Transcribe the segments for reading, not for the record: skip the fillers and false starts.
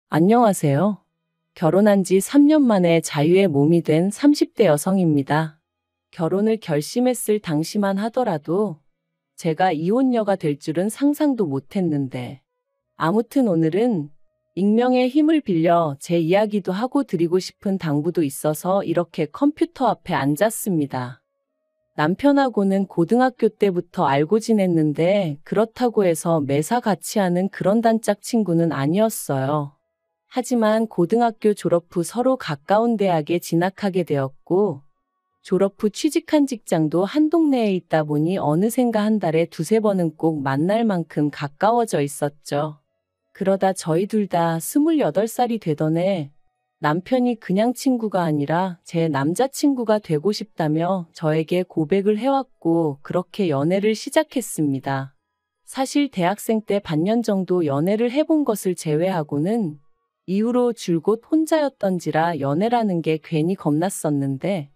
안녕하세요. 결혼한 지 3년 만에 자유의 몸이 된 30대 여성입니다. 결혼을 결심했을 당시만 하더라도 제가 이혼녀가 될 줄은 상상도 못했는데, 아무튼 오늘은 익명의 힘을 빌려 제 이야기도 하고 드리고 싶은 당부도 있어서 이렇게 컴퓨터 앞에 앉았습니다. 남편하고는 고등학교 때부터 알고 지냈는데 그렇다고 해서 매사 같이 하는 그런 단짝 친구는 아니었어요. 하지만 고등학교 졸업 후 서로 가까운 대학에 진학하게 되었고, 졸업 후 취직한 직장도 한 동네에 있다 보니 어느샌가 한 달에 두세 번은 꼭 만날 만큼 가까워져 있었죠. 그러다 저희 둘 다 28살이 되던 해 남편이 그냥 친구가 아니라 제 남자친구가 되고 싶다며 저에게 고백을 해왔고 그렇게 연애를 시작했습니다. 사실 대학생 때 반년 정도 연애를 해본 것을 제외하고는 이후로 줄곧 혼자였던지라 연애라는 게 괜히 겁났었는데,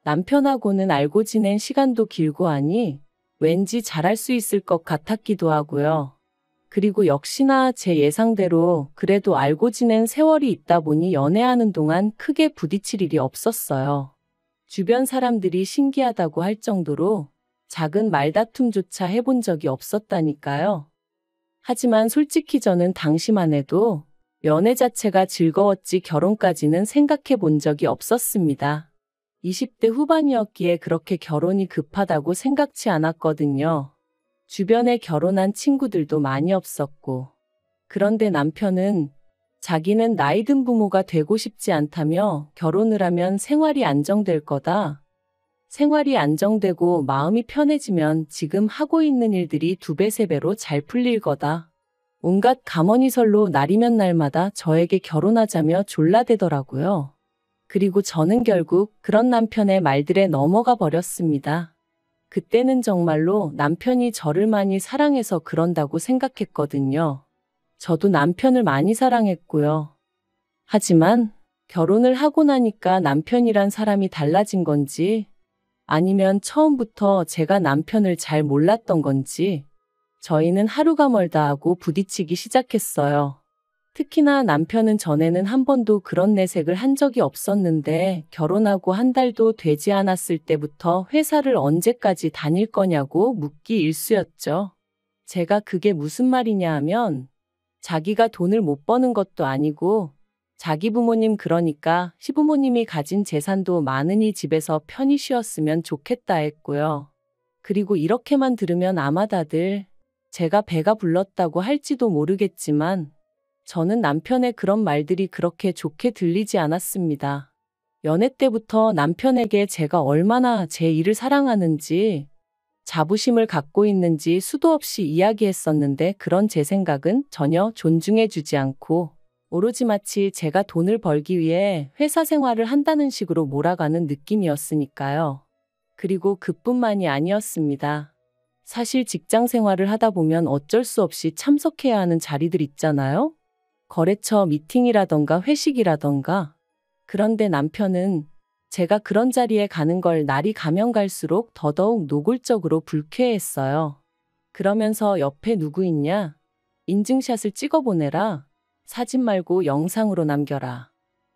남편하고는 알고 지낸 시간도 길고 하니 왠지 잘할 수 있을 것 같았기도 하고요. 그리고 역시나 제 예상대로 그래도 알고 지낸 세월이 있다 보니 연애하는 동안 크게 부딪힐 일이 없었어요. 주변 사람들이 신기하다고 할 정도로 작은 말다툼조차 해본 적이 없었다니까요. 하지만 솔직히 저는 당시만 해도 연애 자체가 즐거웠지 결혼까지는 생각해 본 적이 없었습니다. 20대 후반이었기에 그렇게 결혼이 급하다고 생각치 않았거든요. 주변에 결혼한 친구들도 많이 없었고. 그런데 남편은 자기는 나이 든 부모가 되고 싶지 않다며 결혼을 하면 생활이 안정될 거다. 생활이 안정되고 마음이 편해지면 지금 하고 있는 일들이 2배, 3배로 잘 풀릴 거다. 온갖 가머니설로 날이면 날마다 저에게 결혼하자며 졸라대더라고요. 그리고 저는 결국 그런 남편의 말들에 넘어가 버렸습니다. 그때는 정말로 남편이 저를 많이 사랑해서 그런다고 생각했거든요. 저도 남편을 많이 사랑했고요. 하지만 결혼을 하고 나니까 남편이란 사람이 달라진 건지, 아니면 처음부터 제가 남편을 잘 몰랐던 건지, 저희는 하루가 멀다 하고 부딪히기 시작했어요. 특히나 남편은 전에는 한 번도 그런 내색을 한 적이 없었는데 결혼하고 한 달도 되지 않았을 때부터 회사를 언제까지 다닐 거냐고 묻기 일쑤였죠. 제가 그게 무슨 말이냐 하면 자기가 돈을 못 버는 것도 아니고 자기 부모님, 그러니까 시부모님이 가진 재산도 많으니 집에서 편히 쉬었으면 좋겠다 했고요. 그리고 이렇게만 들으면 아마 다들 제가 배가 불렀다고 할지도 모르겠지만 저는 남편의 그런 말들이 그렇게 좋게 들리지 않았습니다. 연애 때부터 남편에게 제가 얼마나 제 일을 사랑하는지, 자부심을 갖고 있는지 수도 없이 이야기했었는데 그런 제 생각은 전혀 존중해주지 않고 오로지 마치 제가 돈을 벌기 위해 회사 생활을 한다는 식으로 몰아가는 느낌이었으니까요. 그리고 그뿐만이 아니었습니다. 사실 직장 생활을 하다 보면 어쩔 수 없이 참석해야 하는 자리들 있잖아요? 거래처 미팅이라던가 회식이라던가. 그런데 남편은 제가 그런 자리에 가는 걸 날이 가면 갈수록 더더욱 노골적으로 불쾌해했어요. 그러면서 옆에 누구 있냐? 인증샷을 찍어보내라. 사진 말고 영상으로 남겨라.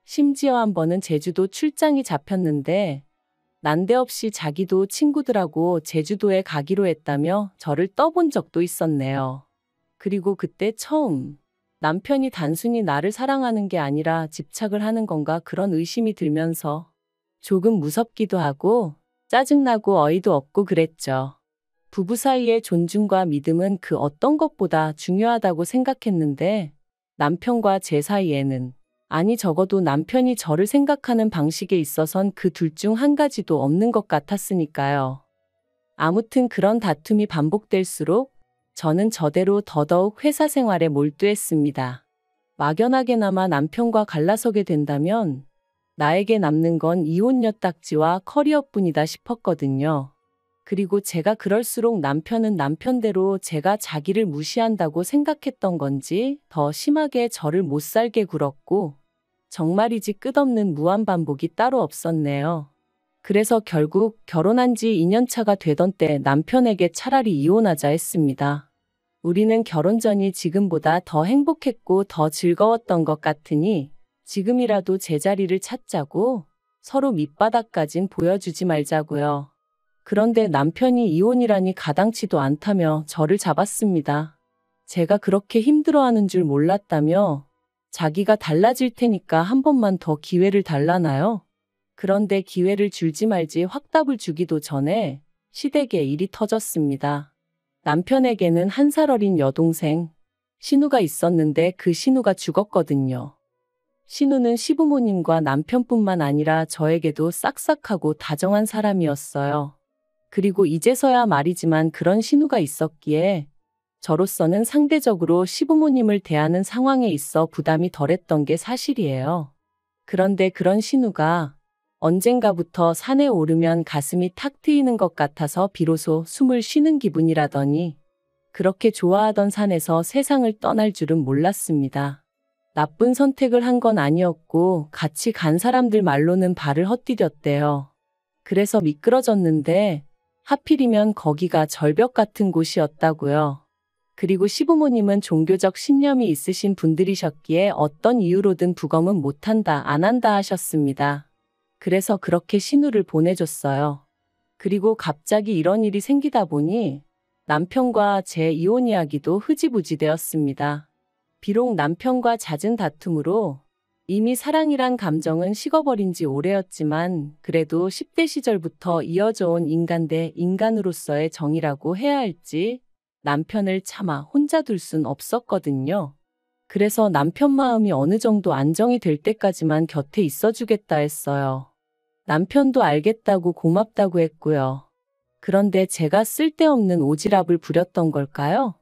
심지어 한 번은 제주도 출장이 잡혔는데 난데없이 자기도 친구들하고 제주도에 가기로 했다며 저를 떠본 적도 있었네요. 그리고 그때 처음 남편이 단순히 나를 사랑하는 게 아니라 집착을 하는 건가 그런 의심이 들면서 조금 무섭기도 하고 짜증나고 어이도 없고 그랬죠. 부부 사이의 존중과 믿음은 그 어떤 것보다 중요하다고 생각했는데 남편과 제 사이에는, 아니 적어도 남편이 저를 생각하는 방식에 있어선 그 둘 중 한 가지도 없는 것 같았으니까요. 아무튼 그런 다툼이 반복될수록 저는 저대로 더더욱 회사 생활에 몰두했습니다. 막연하게나마 남편과 갈라서게 된다면 나에게 남는 건 이혼녀 딱지와 커리어뿐이다 싶었거든요. 그리고 제가 그럴수록 남편은 남편대로 제가 자기를 무시한다고 생각했던 건지 더 심하게 저를 못 살게 굴었고, 정말이지 끝없는 무한반복이 따로 없었네요. 그래서 결국 결혼한 지 2년 차가 되던 때 남편에게 차라리 이혼하자 했습니다. 우리는 결혼 전이 지금보다 더 행복했고 더 즐거웠던 것 같으니 지금이라도 제자리를 찾자고 서로 밑바닥까진 보여주지 말자고요. 그런데 남편이 이혼이라니 가당치도 않다며 저를 잡았습니다. 제가 그렇게 힘들어하는 줄 몰랐다며 자기가 달라질 테니까 한 번만 더 기회를 달라나요? 그런데 기회를 줄지 말지 확답을 주기도 전에 시댁에 일이 터졌습니다. 남편에게는 1살 어린 여동생 신우가 있었는데 그 신우가 죽었거든요. 신우는 시부모님과 남편뿐만 아니라 저에게도 싹싹하고 다정한 사람이었어요. 그리고 이제서야 말이지만 그런 신우가 있었기에 저로서는 상대적으로 시부모님을 대하는 상황에 있어 부담이 덜했던 게 사실이에요. 그런데 그런 신우가 언젠가부터 산에 오르면 가슴이 탁 트이는 것 같아서 비로소 숨을 쉬는 기분이라더니 그렇게 좋아하던 산에서 세상을 떠날 줄은 몰랐습니다. 나쁜 선택을 한 건 아니었고 같이 간 사람들 말로는 발을 헛디뎠대요. 그래서 미끄러졌는데 하필이면 거기가 절벽 같은 곳이었다고요. 그리고 시부모님은 종교적 신념이 있으신 분들이셨기에 어떤 이유로든 부검은 못한다, 안 한다 하셨습니다. 그래서 그렇게 신우를 보내줬어요. 그리고 갑자기 이런 일이 생기다 보니 남편과 제 이혼 이야기도 흐지부지 되었습니다. 비록 남편과 잦은 다툼으로 이미 사랑이란 감정은 식어버린 지 오래였지만 그래도 10대 시절부터 이어져 온 인간 대 인간으로서의 정이라고 해야 할지 남편을 차마 혼자 둘 순 없었거든요. 그래서 남편 마음이 어느 정도 안정이 될 때까지만 곁에 있어주겠다 했어요. 남편도 알겠다고 고맙다고 했고요. 그런데 제가 쓸데없는 오지랖을 부렸던 걸까요?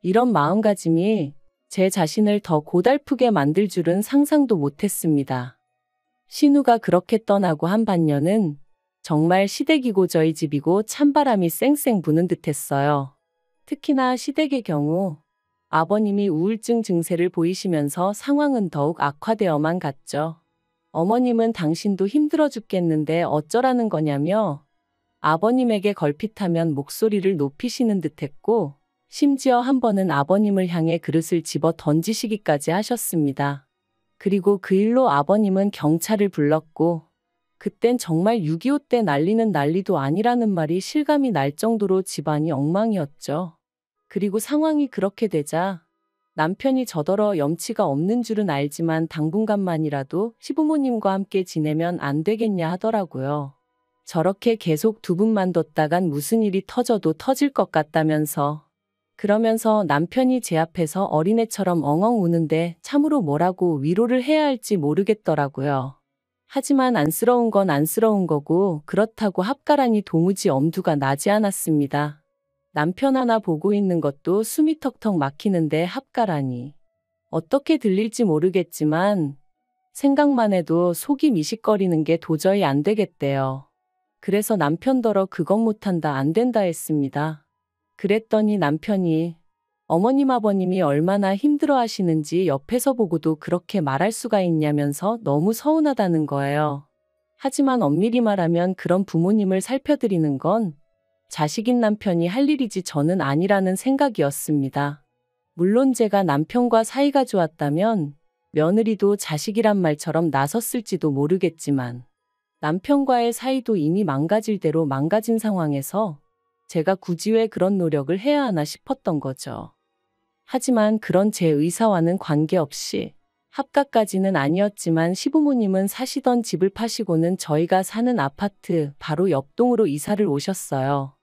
이런 마음가짐이 제 자신을 더 고달프게 만들 줄은 상상도 못했습니다. 신우가 그렇게 떠나고 한 반년은 정말 시댁이고 저희 집이고 찬바람이 쌩쌩 부는 듯했어요. 특히나 시댁의 경우 아버님이 우울증 증세를 보이시면서 상황은 더욱 악화되어만 갔죠. 어머님은 당신도 힘들어 죽겠는데 어쩌라는 거냐며 아버님에게 걸핏하면 목소리를 높이시는 듯했고 심지어 한 번은 아버님을 향해 그릇을 집어 던지시기까지 하셨습니다. 그리고 그 일로 아버님은 경찰을 불렀고 그땐 정말 6.25 때 난리는 난리도 아니라는 말이 실감이 날 정도로 집안이 엉망이었죠. 그리고 상황이 그렇게 되자 남편이 저더러 염치가 없는 줄은 알지만 당분간만이라도 시부모님과 함께 지내면 안 되겠냐 하더라고요. 저렇게 계속 두 분만 뒀다간 무슨 일이 터져도 터질 것 같다면서. 그러면서 남편이 제 앞에서 어린애처럼 엉엉 우는데 참으로 뭐라고 위로를 해야 할지 모르겠더라고요. 하지만 안쓰러운 건 안쓰러운 거고 그렇다고 합가라니 도무지 엄두가 나지 않았습니다. 남편 하나 보고 있는 것도 숨이 턱턱 막히는데 합가라니. 어떻게 들릴지 모르겠지만 생각만 해도 속이 미식거리는 게 도저히 안 되겠대요. 그래서 남편더러 그것 못한다 안 된다 했습니다. 그랬더니 남편이 어머님 아버님이 얼마나 힘들어 하시는지 옆에서 보고도 그렇게 말할 수가 있냐면서 너무 서운하다는 거예요. 하지만 엄밀히 말하면 그런 부모님을 살펴드리는 건 자식인 남편이 할 일이지 저는 아니라는 생각이었습니다. 물론 제가 남편과 사이가 좋았다면 며느리도 자식이란 말처럼 나섰을지도 모르겠지만 남편과의 사이도 이미 망가질 대로 망가진 상황에서 제가 굳이 왜 그런 노력을 해야 하나 싶었던 거죠. 하지만 그런 제 의사와는 관계없이 합가까지는 아니었지만 시부모님은 사시던 집을 파시고는 저희가 사는 아파트 바로 옆동으로 이사를 오셨어요.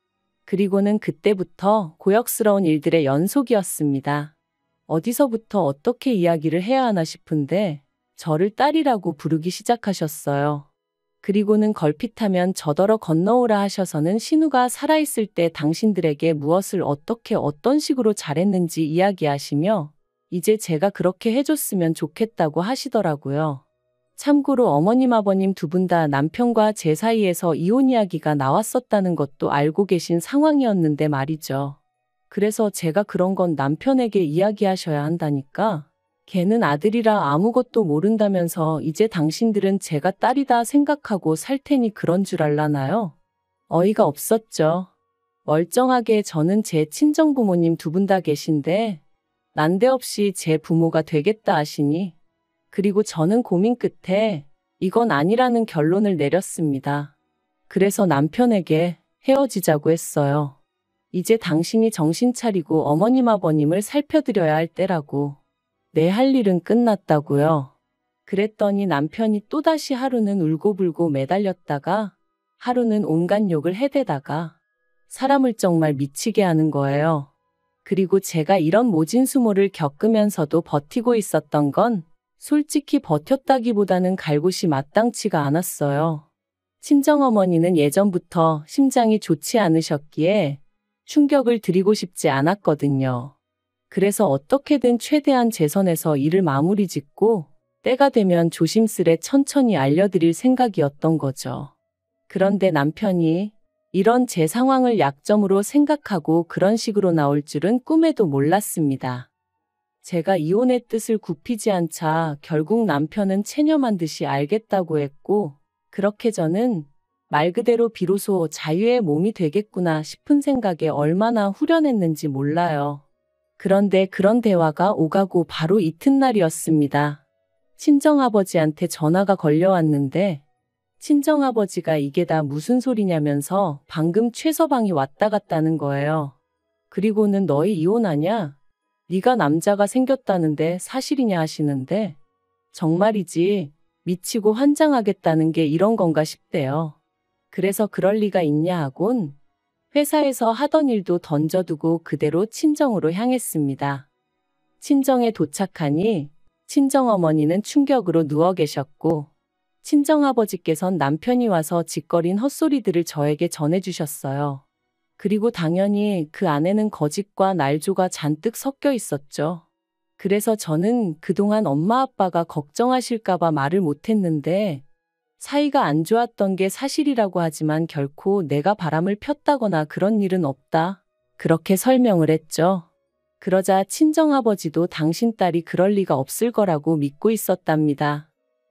그리고는 그때부터 고역스러운 일들의 연속이었습니다. 어디서부터 어떻게 이야기를 해야 하나 싶은데 저를 딸이라고 부르기 시작하셨어요. 그리고는 걸핏하면 저더러 건너오라 하셔서는 신우가 살아있을 때 당신들에게 무엇을 어떻게 어떤 식으로 잘했는지 이야기하시며 이제 제가 그렇게 해줬으면 좋겠다고 하시더라고요. 참고로 어머님 아버님 두 분 다 남편과 제 사이에서 이혼 이야기가 나왔었다는 것도 알고 계신 상황이었는데 말이죠. 그래서 제가 그런 건 남편에게 이야기하셔야 한다니까. 걔는 아들이라 아무것도 모른다면서 이제 당신들은 제가 딸이다 생각하고 살 테니 그런 줄 알라나요? 어이가 없었죠. 멀쩡하게 저는 제 친정부모님 두 분 다 계신데 난데없이 제 부모가 되겠다 하시니 그리고 저는 고민 끝에 이건 아니라는 결론을 내렸습니다. 그래서 남편에게 헤어지자고 했어요. 이제 당신이 정신 차리고 어머님 아버님을 살펴드려야 할 때라고. 내 할 일은 끝났다고요. 그랬더니 남편이 또다시 하루는 울고불고 매달렸다가 하루는 온갖 욕을 해대다가 사람을 정말 미치게 하는 거예요. 그리고 제가 이런 모진수모를 겪으면서도 버티고 있었던 건 솔직히 버텼다기보다는 갈 곳이 마땅치가 않았어요. 친정어머니는 예전부터 심장이 좋지 않으셨기에 충격을 드리고 싶지 않았거든요. 그래서 어떻게든 최대한 제 선에서 일을 마무리 짓고 때가 되면 조심스레 천천히 알려드릴 생각이었던 거죠. 그런데 남편이 이런 제 상황을 약점으로 생각하고 그런 식으로 나올 줄은 꿈에도 몰랐습니다. 제가 이혼의 뜻을 굽히지 않자 결국 남편은 체념한 듯이 알겠다고 했고 그렇게 저는 말 그대로 비로소 자유의 몸이 되겠구나 싶은 생각에 얼마나 후련했는지 몰라요. 그런데 그런 대화가 오가고 바로 이튿날이었습니다. 친정아버지한테 전화가 걸려왔는데 친정아버지가 이게 다 무슨 소리냐면서 방금 최서방이 왔다 갔다는 거예요. 그리고는 너희 이혼하냐? 네가 남자가 생겼다는데 사실이냐 하시는데 정말이지 미치고 환장하겠다는 게 이런 건가 싶대요. 그래서 그럴 리가 있냐 하곤 회사에서 하던 일도 던져두고 그대로 친정으로 향했습니다. 친정에 도착하니 친정어머니는 충격으로 누워 계셨고 친정아버지께선 남편이 와서 짓거린 헛소리들을 저에게 전해주셨어요. 그리고 당연히 그 안에는 거짓과 날조가 잔뜩 섞여 있었죠. 그래서 저는 그동안 엄마 아빠가 걱정하실까봐 말을 못했는데 사이가 안 좋았던 게 사실이라고 하지만 결코 내가 바람을 폈다거나 그런 일은 없다. 그렇게 설명을 했죠. 그러자 친정아버지도 당신 딸이 그럴 리가 없을 거라고 믿고 있었답니다.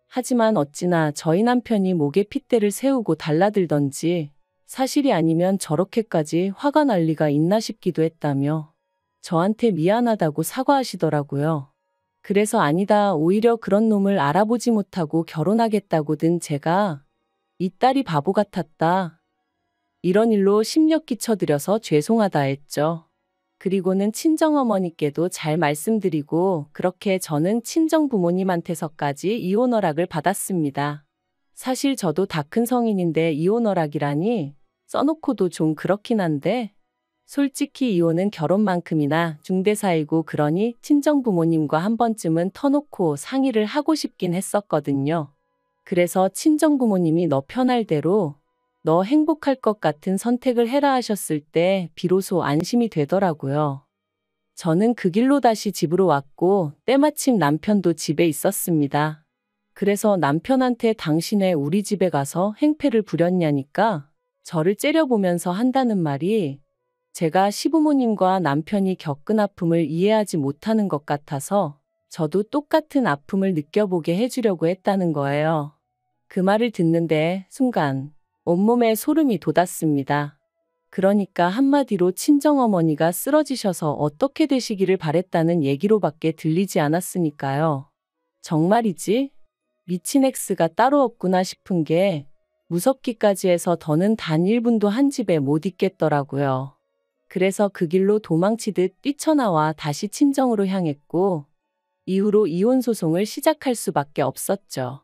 하지만 어찌나 저희 남편이 목에 핏대를 세우고 달라들던지 사실이 아니면 저렇게까지 화가 날 리가 있나 싶기도 했다며 저한테 미안하다고 사과하시더라고요. 그래서 아니다, 오히려 그런 놈을 알아보지 못하고 결혼하겠다고든 제가 이 딸이 바보 같았다. 이런 일로 심력 끼쳐드려서 죄송하다 했죠. 그리고는 친정어머니께도 잘 말씀드리고 그렇게 저는 친정부모님한테서까지 이혼 허락을 받았습니다. 사실 저도 다 큰 성인인데 이혼 허락이라니 써놓고도 좀 그렇긴 한데 솔직히 이혼은 결혼만큼이나 중대사이고 그러니 친정부모님과 한 번쯤은 터놓고 상의를 하고 싶긴 했었거든요. 그래서 친정부모님이 너 편할 대로 너 행복할 것 같은 선택을 해라 하셨을 때 비로소 안심이 되더라고요. 저는 그 길로 다시 집으로 왔고 때마침 남편도 집에 있었습니다. 그래서 남편한테 당신의 우리 집에 가서 행패를 부렸냐니까 저를 째려보면서 한다는 말이 제가 시부모님과 남편이 겪은 아픔을 이해하지 못하는 것 같아서 저도 똑같은 아픔을 느껴보게 해주려고 했다는 거예요. 그 말을 듣는데 순간 온몸에 소름이 돋았습니다. 그러니까 한마디로 친정어머니가 쓰러지셔서 어떻게 되시기를 바랬다는 얘기로밖에 들리지 않았으니까요. 정말이지? 미친 X가 따로 없구나 싶은 게 무섭기까지 해서 더는 단 1분도 한 집에 못 있겠더라고요. 그래서 그 길로 도망치듯 뛰쳐나와 다시 친정으로 향했고 이후로 이혼소송을 시작할 수밖에 없었죠.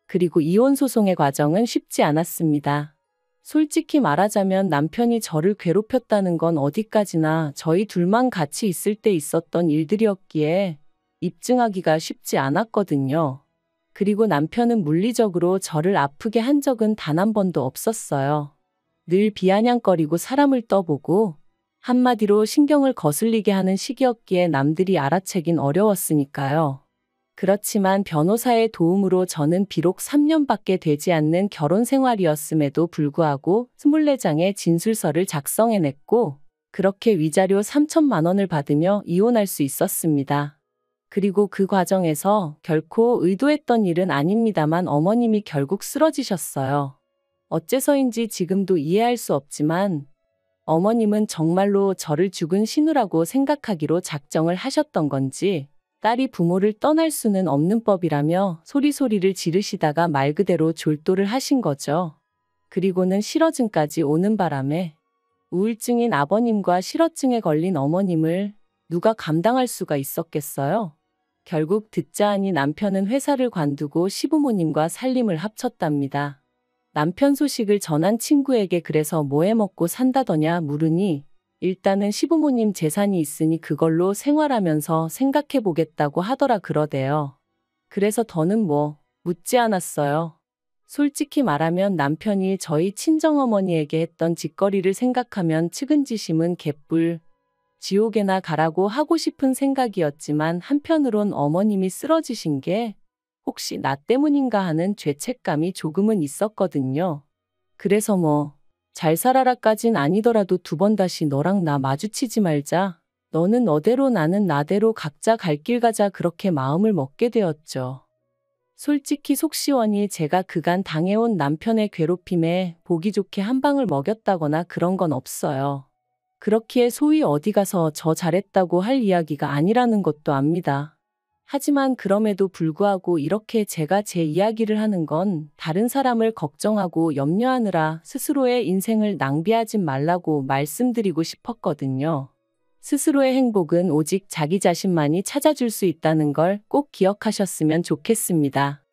그리고 이혼소송의 과정은 쉽지 않았습니다. 솔직히 말하자면 남편이 저를 괴롭혔다는 건 어디까지나 저희 둘만 같이 있을 때 있었던 일들이었기에 입증하기가 쉽지 않았거든요. 그리고 남편은 물리적으로 저를 아프게 한 적은 단 한 번도 없었어요. 늘 비아냥거리고 사람을 떠보고 한마디로 신경을 거슬리게 하는 시기였기에 남들이 알아채긴 어려웠으니까요. 그렇지만 변호사의 도움으로 저는 비록 3년밖에 되지 않는 결혼 생활이었음에도 불구하고 24장의 진술서를 작성해냈고 그렇게 위자료 3천만 원을 받으며 이혼할 수 있었습니다. 그리고 그 과정에서 결코 의도했던 일은 아닙니다만 어머님이 결국 쓰러지셨어요. 어째서인지 지금도 이해할 수 없지만 어머님은 정말로 저를 죽은 신우라고 생각하기로 작정을 하셨던 건지 딸이 부모를 떠날 수는 없는 법이라며 소리소리를 지르시다가 말 그대로 졸도를 하신 거죠. 그리고는 실어증까지 오는 바람에 우울증인 아버님과 실어증에 걸린 어머님을 누가 감당할 수가 있었겠어요? 결국 듣자 하니 남편은 회사를 관두고 시부모님과 살림을 합쳤답니다. 남편 소식을 전한 친구에게 그래서 뭐 해 먹고 산다더냐 물으니 일단은 시부모님 재산이 있으니 그걸로 생활하면서 생각해 보겠다고 하더라 그러대요. 그래서 더는 뭐 묻지 않았어요. 솔직히 말하면 남편이 저희 친정어머니에게 했던 짓거리를 생각하면 측은지심은 개뿔, 지옥에나 가라고 하고 싶은 생각이었지만 한편으론 어머님이 쓰러지신 게 혹시 나 때문인가 하는 죄책감이 조금은 있었거든요. 그래서 뭐 잘 살아라까진 아니더라도 두 번 다시 너랑 나 마주치지 말자. 너는 너대로 나는 나대로 각자 갈 길 가자 그렇게 마음을 먹게 되었죠. 솔직히 속 시원히 제가 그간 당해온 남편의 괴롭힘에 보기 좋게 한 방을 먹였다거나 그런 건 없어요. 그렇기에 소위 어디 가서 저 잘했다고 할 이야기가 아니라는 것도 압니다. 하지만 그럼에도 불구하고 이렇게 제가 제 이야기를 하는 건 다른 사람을 걱정하고 염려하느라 스스로의 인생을 낭비하지 말라고 말씀드리고 싶었거든요. 스스로의 행복은 오직 자기 자신만이 찾아줄 수 있다는 걸 꼭 기억하셨으면 좋겠습니다.